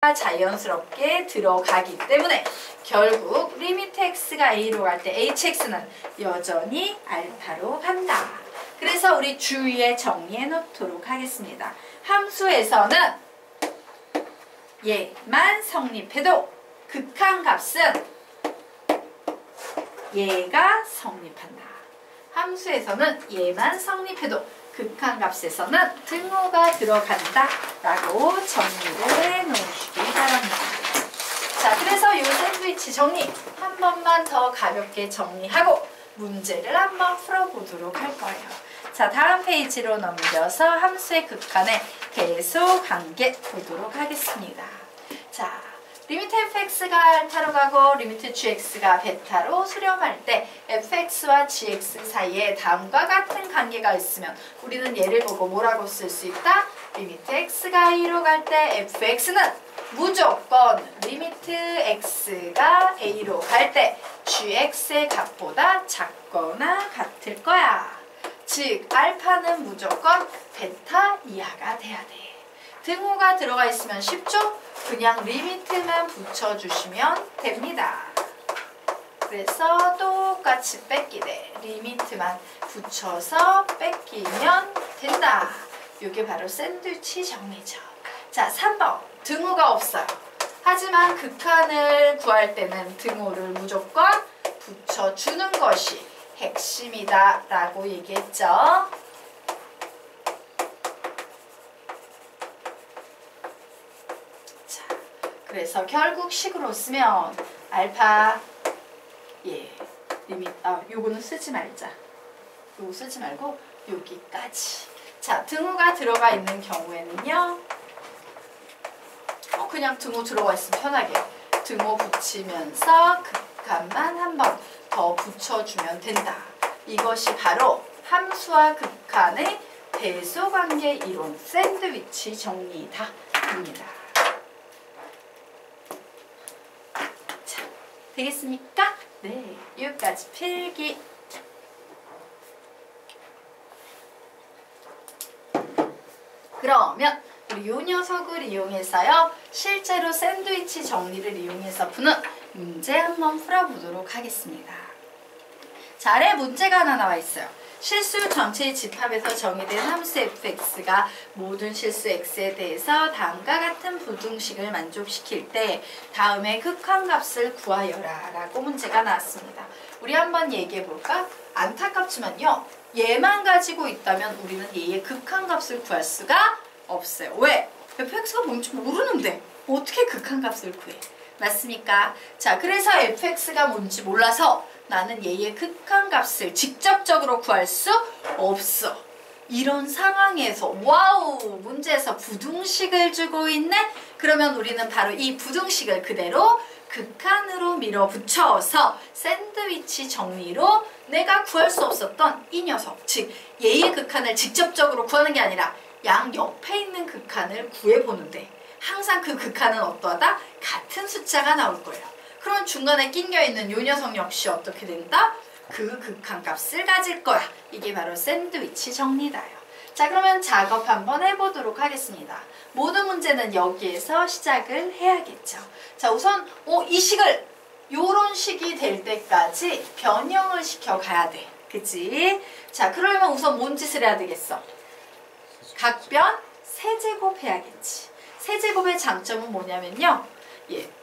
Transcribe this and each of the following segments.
자연스럽게 들어가기 때문에 결국 리미트 x가 a로 갈 때 hx는 여전히 알파로 간다. 그래서 우리 주위에 정리해 놓도록 하겠습니다. 함수에서는 얘만 성립해도 극한값은 얘가 성립한다. 함수에서는 얘만 성립해도 극한값에서는 등호가 들어간다 라고 정리를 해 놓으시기 바랍니다. 자, 그래서 이 샌드위치 정리 한 번만 더 가볍게 정리하고 문제를 한번 풀어보도록 할 거예요. 자, 다음 페이지로 넘겨서 함수의 극한의 배수 관계 보도록 하겠습니다. 자, 리미트 fx가 알파로 가고 리미트 gx가 베타로 수렴할 때 fx와 gx 사이에 다음과 같은 관계가 있으면 우리는 얘를 보고 뭐라고 쓸 수 있다? 리미트 x가 a로 갈 때 fx는 무조건 리미트 x가 a로 갈 때 gx의 값보다 작거나 같을 거야. 즉 알파는 무조건 베타 이하가 돼야 돼. 등호가 들어가 있으면 쉽죠? 그냥 리미트만 붙여주시면 됩니다. 그래서 똑같이 뺏기되 리미트만 붙여서 뺏기면 된다. 이게 바로 샌드위치 정리죠. 자, 3번 등호가 없어요. 하지만 극한을 구할 때는 등호를 무조건 붙여주는 것이 핵심이다 라고 얘기했죠. 그래서 결국 식으로 쓰면 알파 요거는 쓰지 말자. 요거 쓰지 말고 여기까지. 자, 등호가 들어가 있는 경우에는요. 그냥 등호 들어가 있으면 편하게 등호 붙이면서 극한만 한 번 더 붙여주면 된다. 이것이 바로 함수와 극한의 배수관계 이론 샌드위치 정리다 입니다. 되겠습니까? 네, 여기까지 필기. 그러면 우리 요 녀석을 이용해서요, 실제로 샌드위치 정리를 이용해서 푸는 문제 한번 풀어보도록 하겠습니다. 자, 아래 문제가 하나 나와 있어요. 실수 전체의 집합에서 정의된 함수 fx가 모든 실수 x에 대해서 다음과 같은 부등식을 만족시킬 때 다음의 극한값을 구하여라 라고 문제가 나왔습니다. 우리 한번 얘기해 볼까? 안타깝지만요, 얘만 가지고 있다면 우리는 얘의 극한값을 구할 수가 없어요. 왜? fx가 뭔지 모르는데 어떻게 극한값을 구해? 맞습니까? 자, 그래서 fx가 뭔지 몰라서 나는 얘의 극한값을 직접적으로 구할 수 없어. 이런 상황에서 와우! 문제에서 부등식을 주고 있네? 그러면 우리는 바로 이 부등식을 그대로 극한으로 밀어붙여서 샌드위치 정리로 내가 구할 수 없었던 이 녀석, 즉 얘의 극한을 직접적으로 구하는 게 아니라 양 옆에 있는 극한을 구해보는데 항상 그 극한은 어떠하다? 같은 숫자가 나올 거예요. 그러면 중간에 낑겨있는 요 녀석 역시 어떻게 된다? 그 극한값을 가질 거야. 이게 바로 샌드위치 정리다요. 자, 그러면 작업 한번 해보도록 하겠습니다. 모든 문제는 여기에서 시작을 해야겠죠. 자, 우선 이 식을 요런 식이 될 때까지 변형을 시켜가야 돼. 그치? 자, 그러면 우선 뭔 짓을 해야 되겠어? 각변 세제곱 해야겠지. 세제곱의 장점은 뭐냐면요,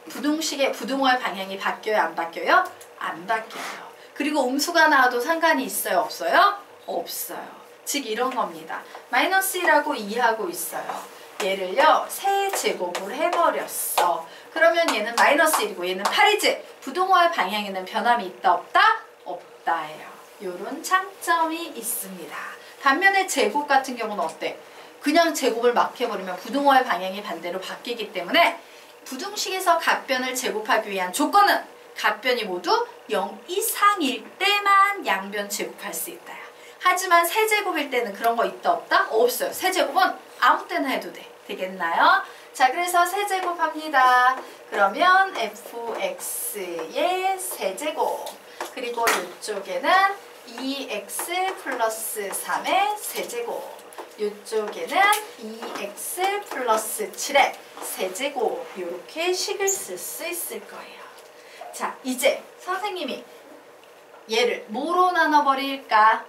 부등식의 부등호의 방향이 바뀌어요? 안 바뀌어요? 안 바뀌어요. 그리고 음수가 나와도 상관이 있어요? 없어요? 없어요. 즉 이런 겁니다. 마이너스 1하고 2하고 있어요. 얘를요, 세제곱을 해버렸어. 그러면 얘는 마이너스 1이고 얘는 8이지? 부등호의 방향에는 변함이 있다 없다? 없다예요. 요런 장점이 있습니다. 반면에 제곱 같은 경우는 어때? 그냥 제곱을 막 해버리면 부등호의 방향이 반대로 바뀌기 때문에 부등식에서 각변을 제곱하기 위한 조건은 각변이 모두 0 이상일 때만 양변 제곱할 수 있다. 하지만 세제곱일 때는 그런 거 있다 없다? 없어요. 세제곱은 아무 때나 해도 돼. 되겠나요? 자, 그래서 세제곱 합니다. 그러면 fx의 세제곱, 그리고 이쪽에는 2x 플러스 3의 세제곱, 이쪽에는 2x 플러스 7의 세제곱 이렇게 식을 쓸 수 있을 거예요. 자, 이제 선생님이 얘를 뭐로 나눠버릴까?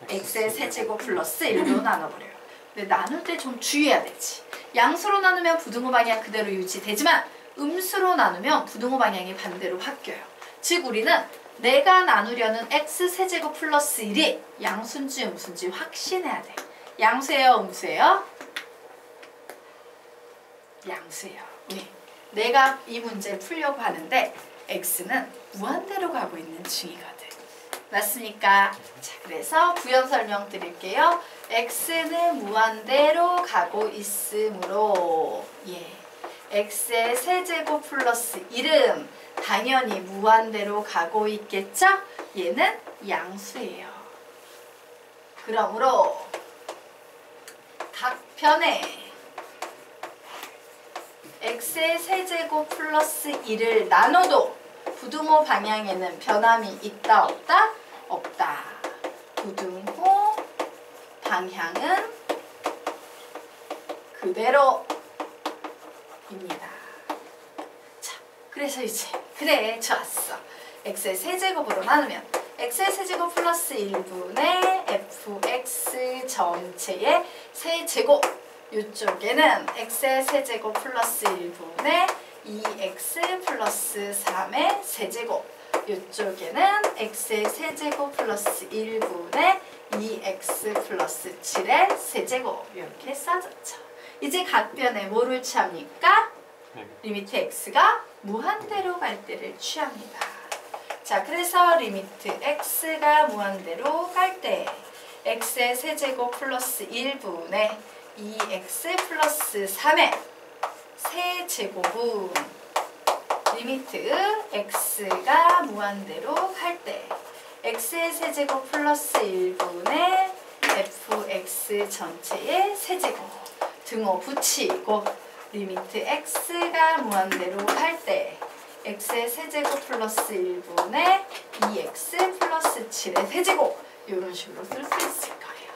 x의 세제곱 플러스 1로 나눠버려요. 근데 나눌 때 좀 주의해야 되지. 양수로 나누면 부등호 방향 그대로 유지되지만 음수로 나누면 부등호 방향이 반대로 바뀌어요. 즉 우리는 내가 나누려는 x 세제곱 플러스 1이 양수인지 음수인지 확신해야 돼. 양수예요? 음수예요? 양수예요. 왜? 내가 이 문제를 풀려고 하는데 x는 무한대로 가고 있는 중이거든. 맞습니까? 자, 그래서 부연 설명 드릴게요. x는 무한대로 가고 있으므로 x의 세제곱 플러스 1은 당연히 무한대로 가고 있겠죠? 얘는 양수예요. 그러므로 각 편에 x의 세제곱 플러스 1을 나눠도 부등호 방향에는 변함이 있다 없다? 없다. 부등호 방향은 그대로입니다. 자, 그래서 이제 그래 좋았어. x의 세제곱으로 나누면 x의 세제곱 플러스 1분의 fx 전체의 세제곱 이쪽에는 x의 세제곱 플러스 1분의 2x 플러스 3의 세제곱 이쪽에는 x의 세제곱 플러스 1분의 2x 플러스 7의 세제곱 이렇게 써졌죠. 이제 각 변에 뭐를 취합니까? 리미트 x가 무한대로 갈 때를 취합니다. 자, 그래서 리미트 x가 무한대로 갈 때 x의 세제곱 플러스 1분의 2x 플러스 3의 세제곱은 리미트 x가 무한대로 갈 때 x의 세제곱 플러스 1분의 fx 전체의 세제곱 등호 붙이고 리미트 x가 무한대로 갈 때 x의 세제곱 플러스 1분의 2x 플러스 7의 세제곱 이런 식으로 쓸 수 있을 거예요.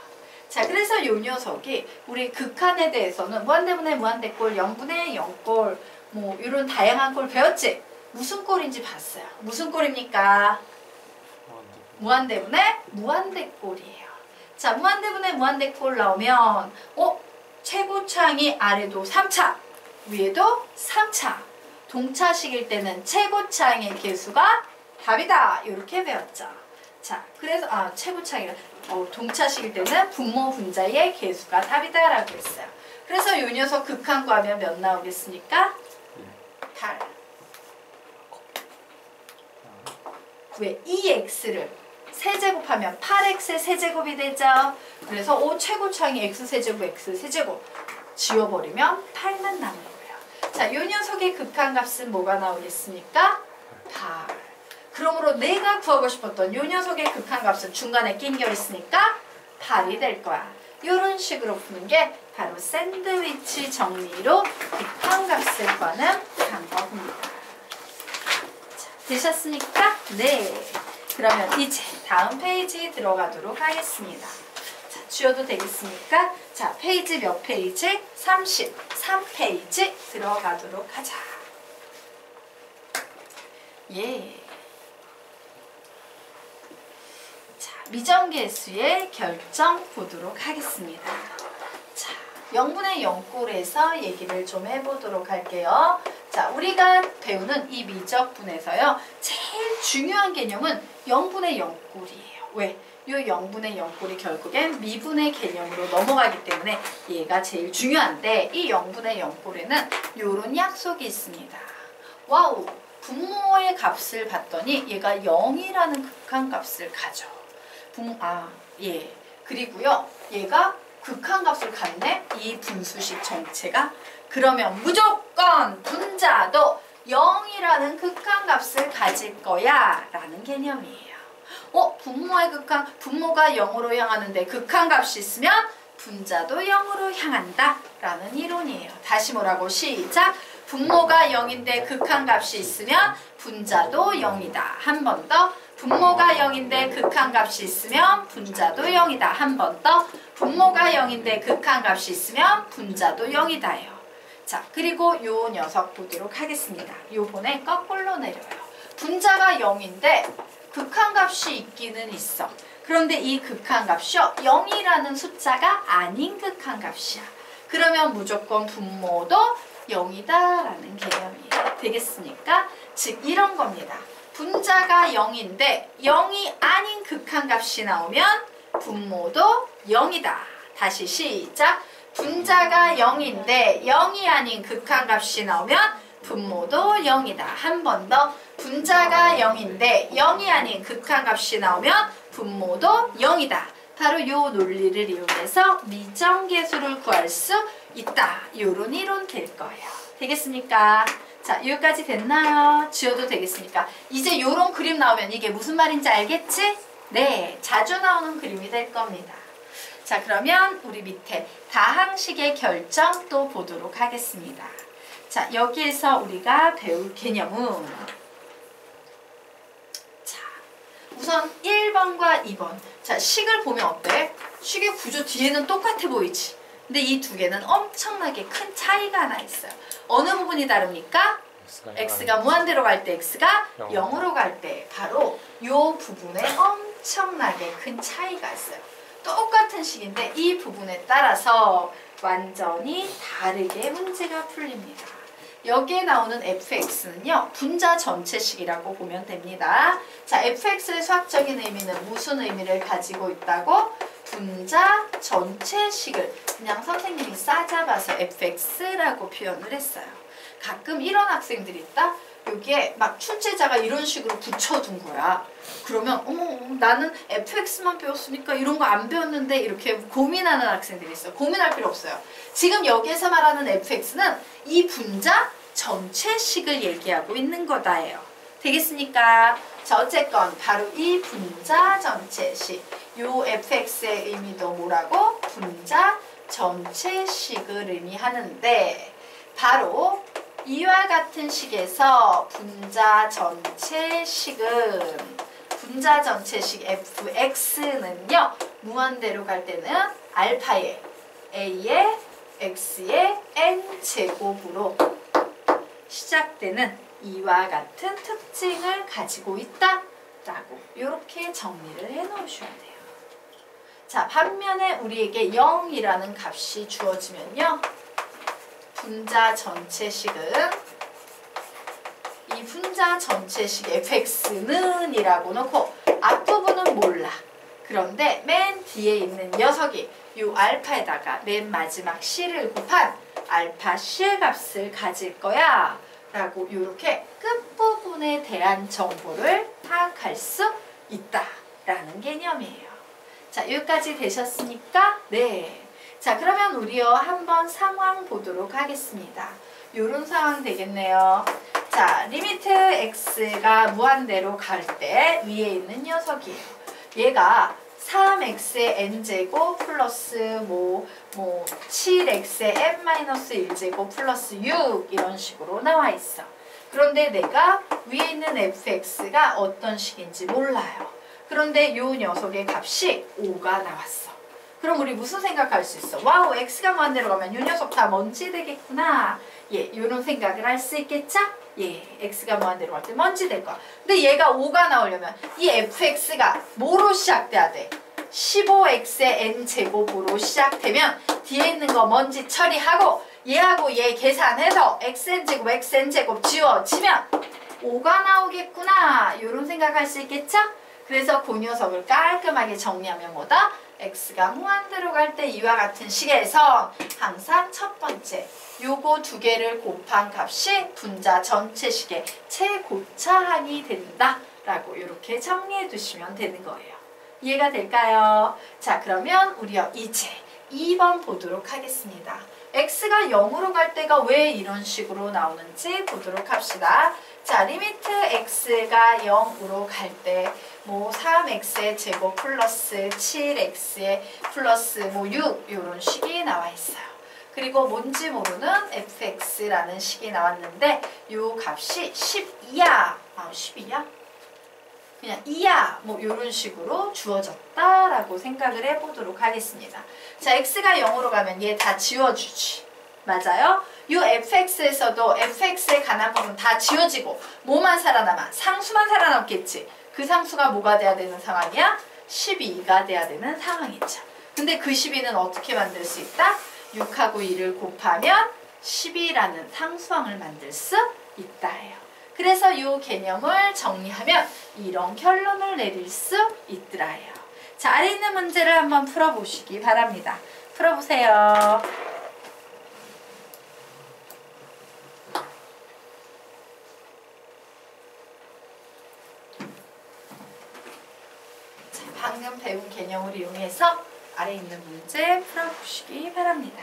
자, 그래서 이 녀석이 우리 극한에 대해서는 무한대분의 무한대꼴, 0분의 0꼴 뭐 이런 다양한 꼴 배웠지? 무슨 꼴인지 봤어요. 무슨 꼴입니까? 무한대분의 무한대꼴이에요. 자, 무한대분의 무한대꼴 나오면 최고차항이 아래도 3차, 위에도 3차. 동차식일 때는 최고차항의 개수가 답이다. 이렇게 배웠죠. 자, 그래서 최고차항이라 동차식일 때는 분모 분자의 개수가 답이다 라고 했어요. 그래서 이 녀석 극한 구하면 몇 나오겠습니까? 8. 왜? 2x를 세제곱하면 8x의 세제곱이 되죠. 그래서 최고차항이 x세제곱 x세제곱 지워버리면 8만 남을 거예요. 자, 이 녀석의 극한값은 뭐가 나오겠습니까? 8. 그러므로 내가 구하고 싶었던 이 녀석의 극한값은 중간에 낑겨 있으니까 8이 될 거야. 이런 식으로 푸는 게 바로 샌드위치 정리로 극한값을 구하는 방법입니다. 자, 되셨습니까? 네. 그러면 이제 다음 페이지 들어가도록 하겠습니다. 자, 주어도 되겠습니까? 자, 페이지 몇 페이지? 33페이지 들어가도록 하자. 자, 미정계수의 결정 보도록 하겠습니다. 자, 0분의 0꼴에서 얘기를 좀 해보도록 할게요. 자, 우리가 배우는 이 미적분에서요, 제일 중요한 개념은 0분의 0꼴이에요. 왜? 이 0분의 0꼴이 결국엔 미분의 개념으로 넘어가기 때문에 얘가 제일 중요한데, 이 0분의 0꼴에는 이런 약속이 있습니다. 와우! 분모의 값을 봤더니 얘가 0이라는 극한값을 가져. 그리고요, 얘가 극한값을 갖네? 이 분수식 전체가. 그러면 무조건 분자도 0이라는 극한값을 가질 거야 라는 개념이에요. 분모가 0으로 향하는데 극한값이 있으면 분자도 0으로 향한다 라는 이론이에요. 다시 뭐라고? 시작! 분모가 0인데 극한값이 있으면 분자도 0이다. 한 번 더. 분모가 0인데 극한값이 있으면 분자도 0이다. 한 번 더. 분모가 0인데 극한값이 있으면 분자도 0이다요. 자, 그리고 요 녀석 보도록 하겠습니다. 요번에 거꾸로 내려요. 분자가 0인데 극한값이 있기는 있어. 그런데 이 극한값이요, 0이라는 숫자가 아닌 극한값이야. 그러면 무조건 분모도 0이다라는 개념이 되겠습니까? 즉 이런 겁니다. 분자가 0인데 0이 아닌 극한값이 나오면 분모도 0이다. 다시 시작. 분자가 0인데 0이 아닌 극한값이 나오면 분모도 0이다. 한 번 더. 분자가 0인데 0이 아닌 극한값이 나오면 분모도 0이다. 바로 이 논리를 이용해서 미정계수를 구할 수 있다. 이런 이론 될 거예요. 되겠습니까? 자, 여기까지 됐나요? 지워도 되겠습니까? 이제 이런 그림 나오면 이게 무슨 말인지 알겠지? 네, 자주 나오는 그림이 될 겁니다. 자, 그러면 우리 밑에 다항식의 결정 또 보도록 하겠습니다. 자, 여기에서 우리가 배울 개념은 자, 우선 1번과 2번. 자, 식을 보면 어때? 식의 구조 뒤에는 똑같아 보이지? 근데 이 두 개는 엄청나게 큰 차이가 나 있어요. 어느 부분이 다릅니까? x가 무한대로 갈 때 x가 0으로 갈 때 바로 이 부분에 엄청나게 큰 차이가 있어요. 똑같은 식인데 이 부분에 따라서 완전히 다르게 문제가 풀립니다. 여기에 나오는 fx는요, 분자 전체식이라고 보면 됩니다. 자, fx의 수학적인 의미는 무슨 의미를 가지고 있다고? 분자 전체식을 그냥 선생님이 싸잡아서 fx라고 표현을 했어요. 가끔 이런 학생들이 있다? 여기에 막 출제자가 이런 식으로 붙여둔 거야. 그러면 어머, 나는 fx만 배웠으니까 이런 거 안 배웠는데 이렇게 고민하는 학생들이 있어요. 고민할 필요 없어요. 지금 여기에서 말하는 fx는 이 분자 전체식을 얘기하고 있는 거다예요. 되겠습니까? 자, 어쨌건 바로 이 분자 전체식, 요 fx의 의미도 뭐라고? 분자 전체식을 의미하는데 바로 이와 같은 식에서 분자 전체식은 분자 전체식 fx는요, 무한대로 갈 때는 알파의 a의 x의 n제곱으로 시작되는 이와 같은 특징을 가지고 있다 라고 이렇게 정리를 해 놓으셔야 돼요. 자, 반면에 우리에게 0이라는 값이 주어지면요, 분자 전체식은 이 분자 전체식 fx는 이라고 놓고 앞부분은 몰라. 그런데 맨 뒤에 있는 녀석이 이 알파에다가 맨 마지막 c를 곱한 알파 c의 값을 가질 거야 라고 이렇게 끝부분에 대한 정보를 파악할 수 있다 라는 개념이에요. 자, 여기까지 되셨습니까? 네. 자, 그러면 우리요 한번 상황 보도록 하겠습니다. 요런 상황 되겠네요. 자, 리미트 x가 무한대로 갈 때 위에 있는 녀석이에요. 얘가 3x의 n제곱 플러스 7x의 n-1제곱 플러스 6 이런 식으로 나와 있어. 그런데 내가 위에 있는 fx가 어떤 식인지 몰라요. 그런데 요 녀석의 값이 5가 나왔어. 그럼 우리 무슨 생각할 수 있어? 와우, x가 무한대로 가면 이 녀석 다 먼지 되겠구나. 예, 이런 생각을 할 수 있겠죠? 예, x가 무한대로 갈 때 먼지 될 거야. 근데 얘가 5가 나오려면 이 fx가 뭐로 시작돼야 돼? 15x의 n제곱으로 시작되면 뒤에 있는 거 먼지 처리하고 얘하고 얘 계산해서 xn제곱 xn제곱 지워지면 5가 나오겠구나. 이런 생각할 수 있겠죠? 그래서 그 녀석을 깔끔하게 정리하면 뭐다? x가 무한대로 갈 때 이와 같은 식에서 항상 첫 번째 요거 두 개를 곱한 값이 분자 전체식의 최고차항이 된다 라고 이렇게 정리해 두시면 되는 거예요. 이해가 될까요? 자, 그러면 우리요 이제 2번 보도록 하겠습니다. x가 0으로 갈 때가 왜 이런 식으로 나오는지 보도록 합시다. 자, 리미트 x가 0으로 갈 때 3x의 제곱 플러스 7x의 플러스 6 이런 식이 나와 있어요. 그리고 뭔지 모르는 fx라는 식이 나왔는데 이 값이 12야. 12야? 그냥 이야 뭐 이런 식으로 주어졌다라고 생각을 해보도록 하겠습니다. 자, x가 0으로 가면 얘 다 지워주지. 맞아요? 이 fx에서도 fx에 관한 부분 다 지워지고 뭐만 살아남아? 상수만 살아남겠지. 그 상수가 뭐가 돼야 되는 상황이야? 12가 돼야 되는 상황이죠. 근데 그 12는 어떻게 만들 수 있다? 6하고 2를 곱하면 12라는 상수항을 만들 수 있다예요. 그래서 이 개념을 정리하면 이런 결론을 내릴 수 있더라예요. 자, 아래 있는 문제를 한번 풀어보시기 바랍니다. 풀어보세요. 자, 방금 배운 개념을 이용해서 아래 있는 문제 풀어보시기 바랍니다.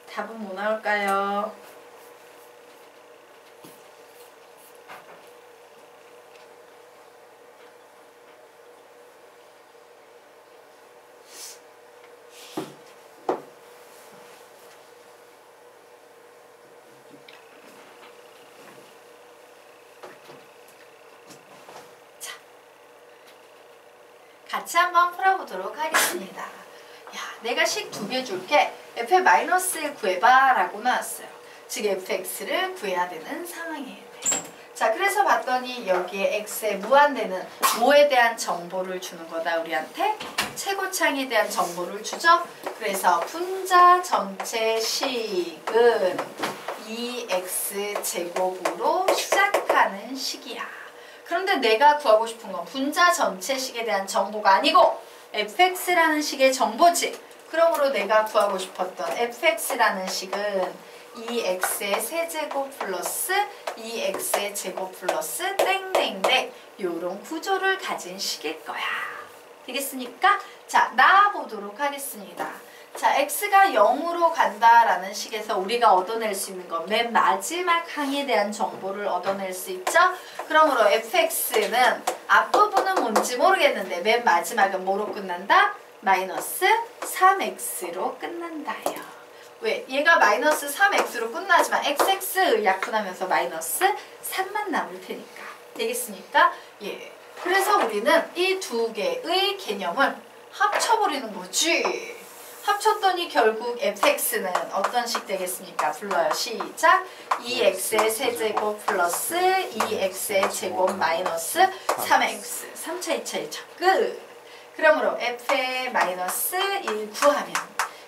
답은 뭐 나올까요? 자, 같이 한번 풀어보도록 하겠습니다. 야, 내가 식 2개 줄게. f의 마이너스를 구해봐 라고 나왔어요. 즉 fx를 구해야 되는 상황이에요. 자, 그래서 봤더니 여기에 x에 무한대는 뭐에 대한 정보를 주는 거다 우리한테? 최고창에 대한 정보를 주죠. 그래서 분자 전체 식은 2x 제곱으로 시작하는 식이야. 그런데 내가 구하고 싶은 건 분자 전체 식에 대한 정보가 아니고 fx라는 식의 정보지. 그러므로 내가 구하고 싶었던 fx라는 식은 2x의 세제곱 플러스 2x의 제곱 플러스 땡땡땡 요런 구조를 가진 식일 거야. 되겠습니까? 자, 나와보도록 하겠습니다. 자, x가 0으로 간다라는 식에서 우리가 얻어낼 수 있는 건 맨 마지막 항에 대한 정보를 얻어낼 수 있죠? 그러므로 fx는 앞부분은 뭔지 모르겠는데 맨 마지막은 뭐로 끝난다? 마이너스 3x로 끝난다요. 왜? 얘가 마이너스 3x로 끝나지만 xx 약분하면서 마이너스 3만 남을 테니까. 되겠습니까? 예. 그래서 우리는 이 두 개의 개념을 합쳐버리는 거지. 합쳤더니 결국 fx는 어떤 식 되겠습니까? 불러요. 시작. 2x의 세제곱 플러스 2x의 제곱 마이너스 3x. 3차, 2차, 1차. 끝. 그러므로 f의 마이너스 1 구하면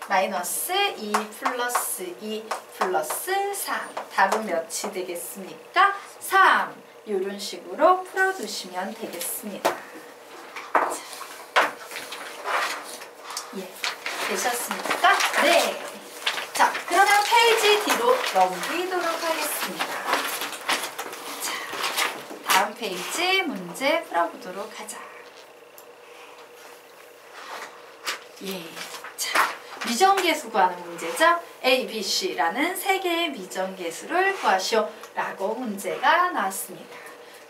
마이너스 2 플러스 2 플러스 3. 답은 몇이 되겠습니까? 3. 이런 식으로 풀어두시면 되겠습니다. 자. 예. 되셨습니까? 네. 자, 그러면 페이지 뒤로 넘기도록 하겠습니다. 자, 다음 페이지 문제 풀어보도록 하자. 예. 자, 미정계수 구하는 문제죠. A, B, C라는 세 개의 미정계수를 구하시오 라고 문제가 나왔습니다.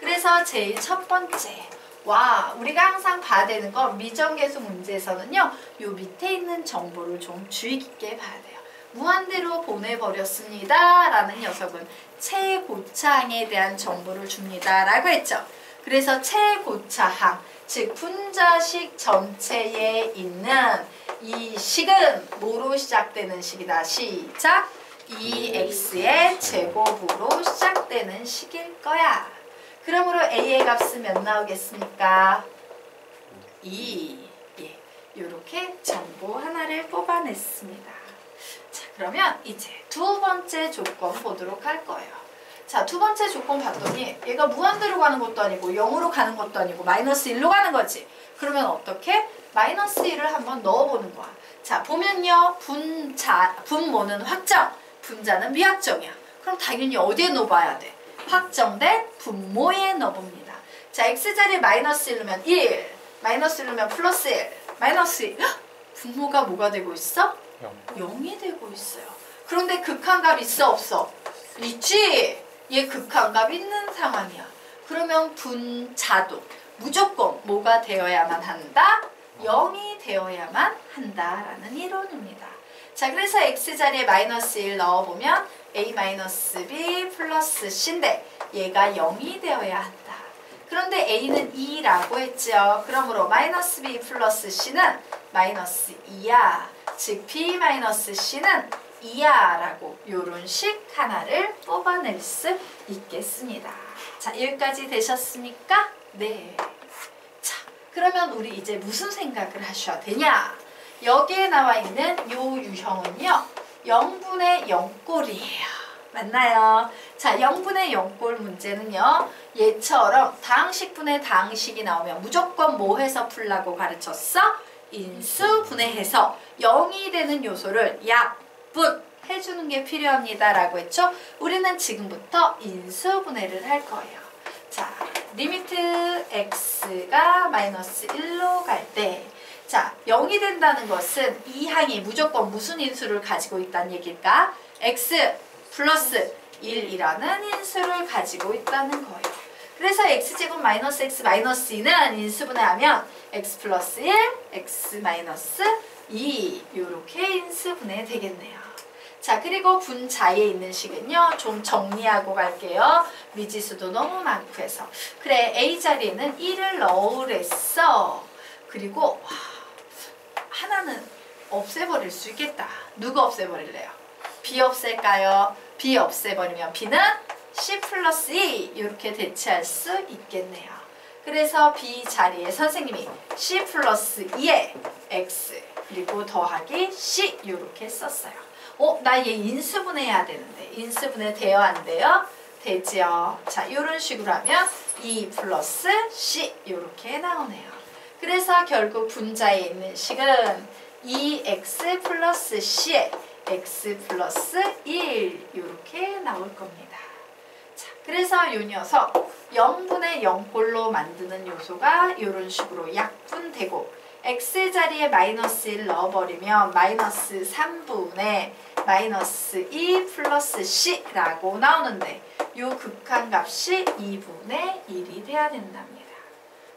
그래서 제일 첫 번째, 와, 우리가 항상 봐야 되는 건 미정계수 문제에서는요, 요 밑에 있는 정보를 좀 주의 깊게 봐야 돼요. 무한대로 보내버렸습니다 라는 녀석은 최고차항에 대한 정보를 줍니다 라고 했죠. 그래서 최고차항, 즉 분자식 전체에 있는 이 식은 뭐로 시작되는 식이다. 시작! 2x의 제곱으로 시작되는 식일 거야. 그러므로 a의 값은 몇 나오겠습니까? 2. 예, 이렇게 정보 하나를 뽑아냈습니다. 자, 그러면 이제 두 번째 조건 보도록 할 거예요. 자, 두 번째 조건 봤더니 얘가 무한대로 가는 것도 아니고 0으로 가는 것도 아니고 마이너스 1로 가는 거지. 그러면 어떻게? 마이너스 1을 한번 넣어보는 거야. 자, 보면요. 분모는 확정, 분자는 미확정이야. 그럼 당연히 어디에 넣어봐야 돼? 확정된 분모에 넣어봅니다. 자, x자리에 마이너스 1 넣으면 1, 마이너스 1 넣으면 플러스 1, 마이너스 1. 분모가 뭐가 되고 있어? 0이 되고 있어요. 그런데 극한값 있어 없어? 있지? 얘 극한값 있는 상황이야. 그러면 분자도 무조건 뭐가 되어야만 한다? 0이 되어야만 한다라는 이론입니다. 자, 그래서 x자리에 마이너스 1 넣어보면 a-b 플러스 c인데 얘가 0이 되어야 한다. 그런데 a는 2라고 했죠. 그러므로 마이너스 b 플러스 c는 마이너스 2야. 즉 b 마이너스 c는 2야 라고 요런 식 하나를 뽑아낼 수 있겠습니다. 자, 여기까지 되셨습니까? 네. 자, 그러면 우리 이제 무슨 생각을 하셔야 되냐? 여기에 나와 있는 요 유형은요 0분의 0꼴이에요. 맞나요? 자, 0분의 0꼴 문제는요 얘처럼 다항식분의 다항식이 나오면 무조건 뭐 해서 풀라고 가르쳤어? 인수분해해서 0이 되는 요소를 약분 해주는 게 필요합니다 라고 했죠. 우리는 지금부터 인수분해를 할 거예요. 자, 리미트 x가 마이너스 1로 갈 때 자, 0이 된다는 것은 이 항이 무조건 무슨 인수를 가지고 있다는 얘기일까? x 플러스 1이라는 인수를 가지고 있다는 거예요. 그래서 x제곱 마이너스 x 마이너스 2는 인수분해하면 x 플러스 1, x 마이너스 2 이렇게 인수분해 되겠네요. 자, 그리고 분자에 있는 식은요 좀 정리하고 갈게요. 미지수도 너무 많고 해서 그래 a자리에는 1을 넣으랬어. 그리고 와, 하나는 없애버릴 수 있겠다. 누가 없애버릴래요? b 없앨까요? b 없애버리면 b는 c 플러스 2 이렇게 대체할 수 있겠네요. 그래서 b 자리에 선생님이 c 플러스 2에 x 그리고 더하기 c 이렇게 썼어요. 나 얘 인수분해해야 되는데 인수분해 돼요 안 돼요? 되지요. 자, 이런 식으로 하면 2 플러스 c 이렇게 나오네요. 그래서 결국 분자에 있는 식은 2x 플러스 c에 x 플러스 1 이렇게 나올 겁니다. 자, 그래서 이 녀석 0분의 0꼴로 만드는 요소가 이런 식으로 약분되고 x자리에 마이너스 1 넣어버리면 마이너스 3분의 마이너스 2 플러스 c라고 나오는데 이 극한값이 2분의 1이 돼야 된답니다.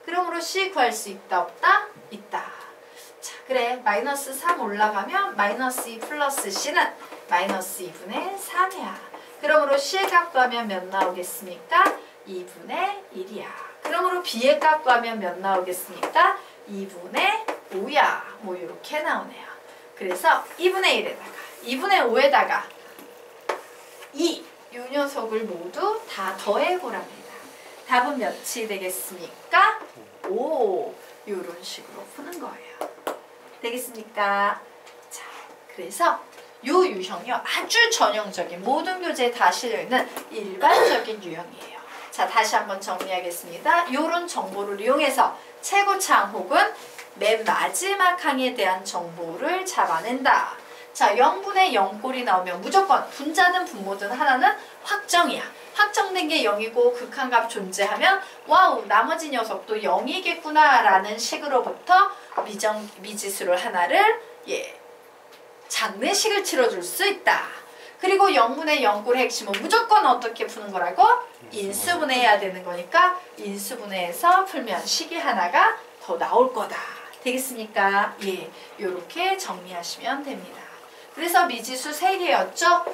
그러므로 c 구할 수 있다 없다? 있다. 자, 그래 마이너스 3 올라가면 마이너스 2 플러스 c는 마이너스 2분의 3이야. 그러므로 c의 값 구하면 몇 나오겠습니까? 2분의 1이야. 그러므로 b의 값 구하면 몇 나오겠습니까? 2분의 5야. 뭐 이렇게 나오네요. 그래서 2분의 1에다가 2분의 5에다가 2, 이 녀석을 모두 다 더해보랍니다. 답은 몇이 되겠습니까? 5. 이런 식으로 푸는 거예요. 되겠습니까? 자, 그래서 이 유형이요. 아주 전형적인 모든 교재에 다 실려있는 일반적인 유형이에요. 자, 다시 한번 정리하겠습니다. 이런 정보를 이용해서 최고차항 혹은 맨 마지막 항에 대한 정보를 잡아낸다. 자, 0분의 0꼴이 나오면 무조건 분자든 분모든 하나는 확정이야. 확정된 게 0이고 극한값 존재하면 와우 나머지 녀석도 0이겠구나 라는 식으로부터 미지수를 하나를 장례식을 치러줄 수 있다. 그리고 0분의 0꼴의 핵심은 무조건 어떻게 푸는 거라고? 인수분해해야 되는 거니까 인수분해해서 풀면 식이 하나가 더 나올 거다. 되겠습니까? 예, 요렇게 정리하시면 됩니다. 그래서 미지수 3개였죠?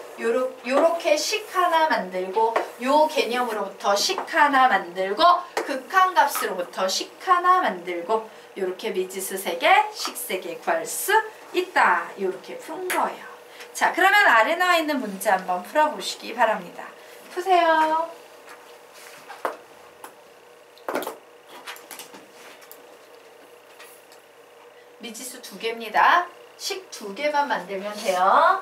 요렇게 식 하나 만들고 요 개념으로부터 식 하나 만들고 극한값으로부터 식 하나 만들고 요렇게 미지수 3개, 식 3개 구할 수 있다. 요렇게 푼 거예요. 자, 그러면 아래 나와 있는 문제 한번 풀어보시기 바랍니다. 푸세요. 미지수 2개입니다. 식 2개만 만들면 돼요.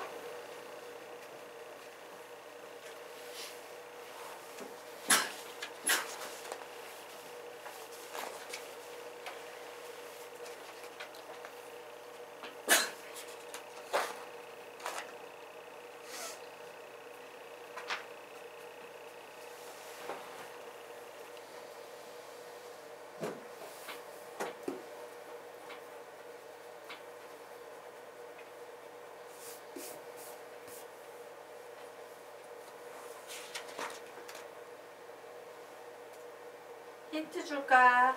힌트 줄까?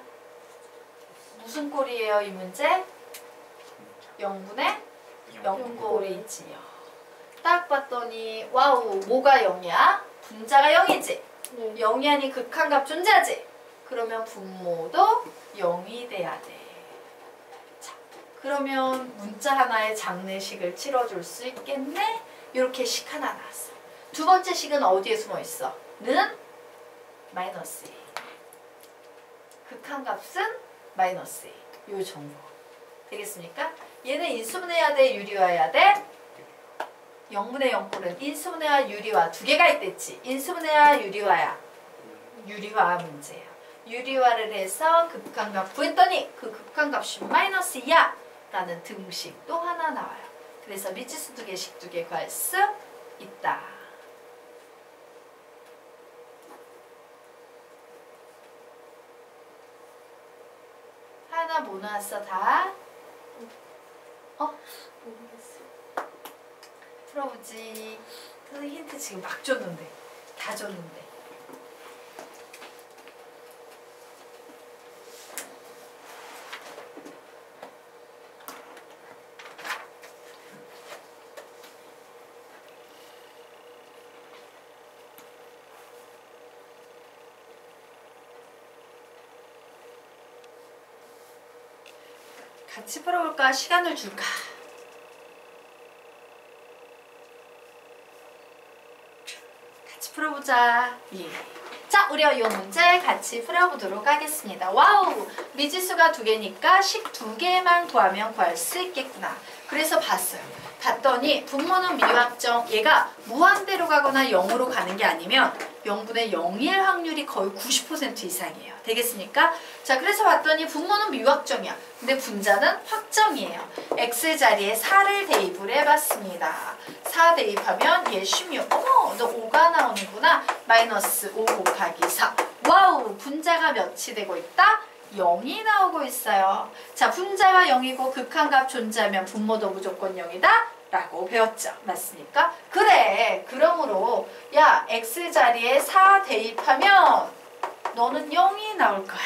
무슨 꼴이에요 이 문제? 0분의 0꼴이지요. 딱 봤더니 와우 뭐가 0이야? 분자가 0이지? 네. 0이 아닌 극한값 존재하지? 그러면 분모도 0이 돼야 돼. 자, 그러면 문자 하나의 장례식을 치러줄 수 있겠네? 이렇게 식 하나 나왔어. 두 번째 식은 어디에 숨어 있어? 는 마이너스 2. 극한값은 마이너스 2. 요 정도. 되겠습니까? 얘는 인수분해해야 돼? 유리화해야 돼? 0분의 0꼴은 인수분해와 유리화 두 개가 있댔지. 인수분해와 유리화야. 유리화 문제야. 유리화를 해서 극한값 구했더니 그 극한값이 마이너스 2야 라는 등식 또 하나 나와요. 그래서 미지수 두 개씩 두 개 구할 수 있다. 하나 뭐 나왔어 다? 모르겠어. 풀어보지. 그 힌트 지금 막 줬는데. 다 줬는데. 같이 풀어볼까? 시간을 줄까? 같이 풀어보자. 예. 자, 우리 이 문제 같이 풀어보도록 하겠습니다. 와우! 미지수가 두 개니까 식 두 개만 구하면 구할 수 있겠구나. 그래서 봤어요. 봤더니 분모는 미확정, 얘가 무한대로 가거나 0으로 가는 게 아니면 0분의 0일 확률이 거의 90% 이상이에요. 되겠습니까? 자, 그래서 봤더니 분모는 미확정이야. 근데 분자는 확정이에요. x 자리에 4를 대입을 해봤습니다. 4 대입하면 얘 16. 어머, 너 5가 나오는구나. 마이너스 5 곱하기 4. 와우, 분자가 몇이 되고 있다? 0이 나오고 있어요. 자, 분자가 0이고 극한값 존재하면 분모도 무조건 0이다? 라고 배웠죠. 맞습니까? 그래. 그러므로 야, x 자리에 4 대입하면 너는 0이 나올 거야.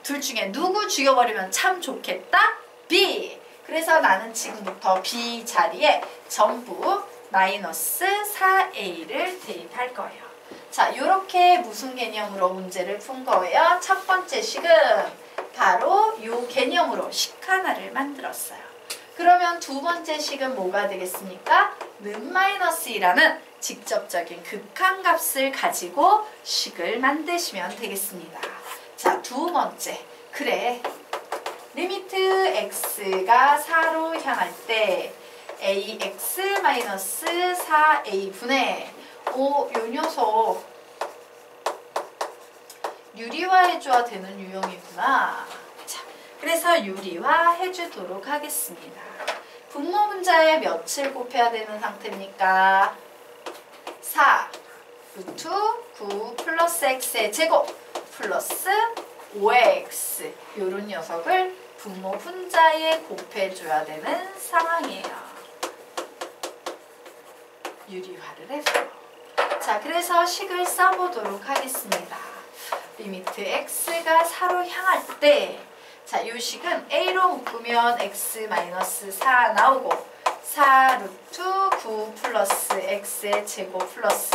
둘 중에 누구 죽여버리면 참 좋겠다? B. 그래서 나는 지금부터 B 자리에 전부 마이너스 4a를 대입할 거예요. 자, 이렇게 무슨 개념으로 문제를 푼 거예요? 첫 번째 식은 바로 이 개념으로 식 하나를 만들었어요. 그러면 두 번째 식은 뭐가 되겠습니까? 는 마이너스 2라는 직접적인 극한값을 가지고 식을 만드시면 되겠습니다. 자, 두 번째. 그래. 리미트 x가 4로 향할 때 ax-4a분의 5, 요 녀석 유리화해줘야 되는 유형이구나. 자, 그래서 유리화 해주도록 하겠습니다. 분모 분자에 몇을 곱해야 되는 상태입니까? 4 루트 9 플러스 x의 제곱 플러스 5x 요런 녀석을 분모 분자에 곱해줘야 되는 상황이에요. 유리화를 해서. 자, 그래서 식을 써보도록 하겠습니다. 리미트 x가 4로 향할 때, 자, 요 식은 a로 묶으면 x-4 나오고 4 루트 9 플러스 x의 제곱 플러스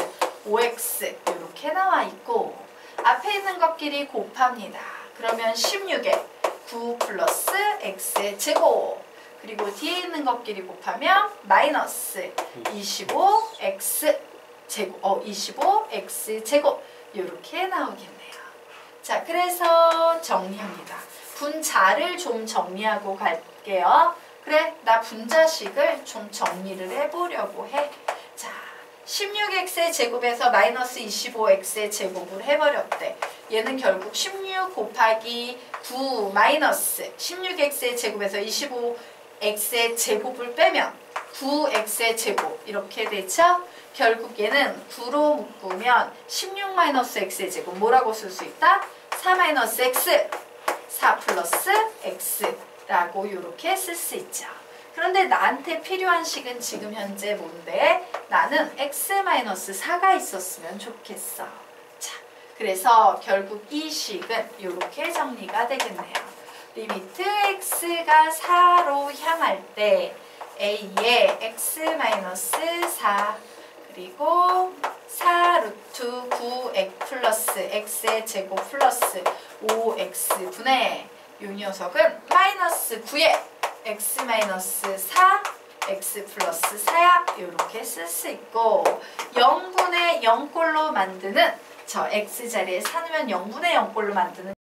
5x 이렇게 나와 있고 앞에 있는 것끼리 곱합니다. 그러면 16에 9 플러스 x의 제곱 그리고 뒤에 있는 것끼리 곱하면 마이너스 25x 제곱 25x 제곱 이렇게 나오겠네요. 자, 그래서 정리합니다. 분자를 좀 정리하고 갈게요. 그래, 나 분자식을 좀 정리를 해보려고 해. 자, 16x의 제곱에서 마이너스 25x의 제곱을 해버렸대. 얘는 결국 16 곱하기 9 마이너스 16x의 제곱에서 25x의 제곱을 빼면 9x의 제곱 이렇게 되죠? 결국 얘는 9로 묶으면 16 마이너스 x의 제곱 뭐라고 쓸 수 있다? 4 마이너스 x 4 플러스 x라고 이렇게 쓸 수 있죠. 그런데 나한테 필요한 식은 지금 현재 뭔데? 나는 x-4가 있었으면 좋겠어. 자, 그래서 결국 이 식은 이렇게 정리가 되겠네요. 리미트 x가 4로 향할 때 a의 x-4 그리고 4 루트 9x 플러스 x의 제곱 플러스 5x 분의 이 녀석은 마이너스 9에 x-4 x 플러스 4야 이렇게 쓸 수 있고 0분의 0꼴로 만드는 저 x자리에 4넣으면 0분의 0꼴로 만드는